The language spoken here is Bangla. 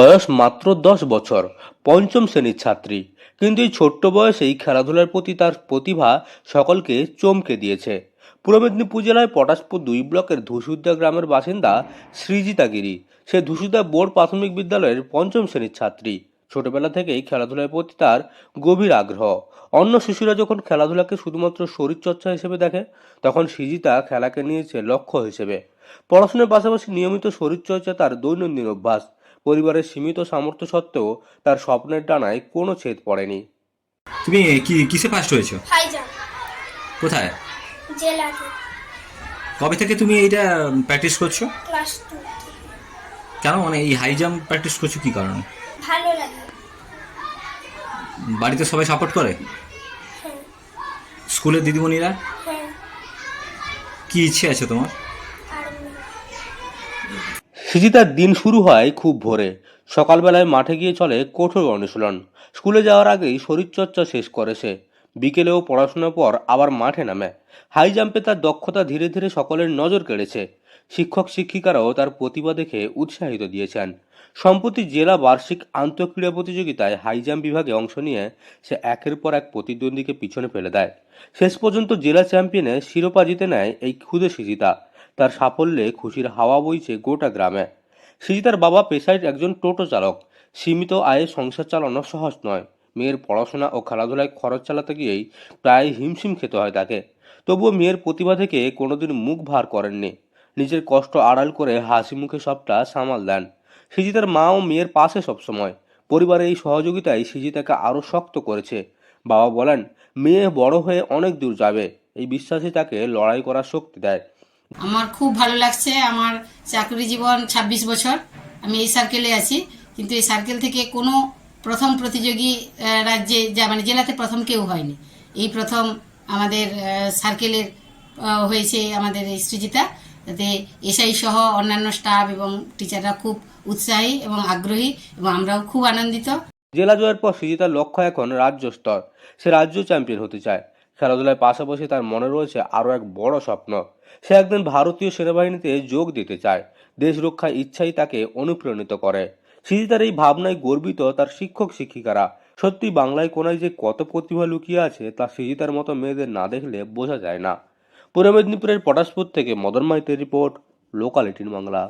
বয়স মাত্র 10 বছর, পঞ্চম শ্রেণীর ছাত্রী। কিন্তু এই ছোট্ট বয়সেই খেলাধুলার প্রতি তার প্রতিভা সকলকে চমকে দিয়েছে। পূর্ব মেদিনীপুর জেলায় পটাশপুর 2 ব্লকের ধুসুদা গ্রামের বাসিন্দা সৃজিতা গিরি। সে ধুসুদা বোর্ড প্রাথমিক বিদ্যালয়ের পঞ্চম শ্রেণীর ছাত্রী। ছোটবেলা থেকেই খেলাধুলার প্রতি তার গভীর আগ্রহ। অন্য শিশুরা যখন খেলাধুলাকে শুধুমাত্র শরীরচর্চা হিসেবে দেখে, তখন সৃজিতা খেলাকে নিয়েছে লক্ষ্য হিসেবে। পড়াশোনার পাশাপাশি নিয়মিত শরীরচর্চা তার দৈনন্দিন অভ্যাস। পরিবারের সীমিত সামর্থ্য সত্ত্বেও তার স্বপ্নের ডানায় কোনো ছেদ পড়েনি। তুমি কিসে ফার্স্ট হয়েছো? High jump. কোথায়? জেলাতে। কবে থেকে তুমি এইটা প্র্যাকটিস করছো? ক্লাস 2। কেন, মানে এই হাই জাম্প প্র্যাকটিস করছো কি কারণে? ভালো লাগে। বাড়িতে সবাই সাপোর্ট করে? হ্যাঁ। স্কুলের দিদিমণিরা? হ্যাঁ। কি ইচ্ছে আছে তোমার? আর্মি। সৃজিতার দিন শুরু হয় খুব ভোরে। সকালবেলায় মাঠে গিয়ে চলে কঠোর অনুশীলন। স্কুলে যাওয়ার আগেই শরীরচর্চা শেষ করে সে। বিকেলেও পড়াশোনার পর আবার মাঠে নামে। হাই জাম্পে তার দক্ষতা ধীরে ধীরে সকলের নজর কেড়েছে। শিক্ষক শিক্ষিকারাও তার প্রতিভা দেখে উৎসাহিত দিয়েছেন। সম্প্রতি জেলা বার্ষিক আন্তঃক্রীড়া প্রতিযোগিতায় হাই জাম্প বিভাগে অংশ নিয়ে সে একের পর এক প্রতিদ্বন্দ্বীকে পিছনে ফেলে দেয়। শেষ পর্যন্ত জেলা চ্যাম্পিয়নে শিরোপা জিতে নেয় এই ক্ষুদে সৃজিতা। তার সাফল্যে খুশির হাওয়া বইছে গোটা গ্রামে। সৃজিতার বাবা পেশায় একজন টোটো চালক। সীমিত আয়ে সংসার চালানো সহজ নয়। মেয়ের পড়াশোনা ও খেলাধুলায় খরচ চালাতে গিয়েই প্রায় হিমশিম খেতে হয় তাকে। তবুও মেয়ের প্রতিভা থেকে কোনোদিন মুখ ভার করেননি। নিজের কষ্ট আড়াল করে হাসি মুখে সবটা সামাল দেন। সৃজিতার মা ও মেয়ের পাশে সবসময়। পরিবারের এই সহযোগিতাই সৃজিতাকে আরও শক্ত করেছে। বাবা বলেন, মেয়ে বড় হয়ে অনেক দূর যাবে। এই বিশ্বাসই তাকে লড়াই করার শক্তি দেয়। আমার খুব ভালো লাগছে। আমার চাকরি জীবন 26 বছর। আমি এই সার্কেলে আছি, কিন্তু এই সার্কেল থেকে কোনো প্রথম প্রতিযোগী রাজ্যে মানে জেলাতে প্রথম কেউ হয়নি। এই প্রথম আমাদের সার্কেলের হয়েছে আমাদের এই সৃজিতা। তাতে এসআই সহ অন্যান্য স্টাফ এবং টিচাররা খুব উৎসাহী এবং আগ্রহী, এবং আমরাও খুব আনন্দিত। জেলা জয়ের পর সৃজিতার লক্ষ্য এখন রাজ্য স্তর। সে রাজ্য চ্যাম্পিয়ন হতে চায়। খেলাধুলার পাশাপাশি তার মনে রয়েছে আরও এক বড় স্বপ্ন। সে একদিন ভারতীয় সেনাবাহিনীতে যোগ দিতে চায়। দেশ রক্ষার ইচ্ছাই তাকে অনুপ্রাণিত করে। সৃজিতার এই ভাবনায় গর্বিত তার শিক্ষক শিক্ষিকারা। সত্যি বাংলায় কোনায় যে কত প্রতিভা লুকিয়ে আছে তা সৃজিতার মতো মেয়েদের না দেখলে বোঝা যায় না। পূর্ব মেদিনীপুরের পটাশপুর থেকে মদন মাইতের রিপোর্ট, লোকাল 18 বাংলা।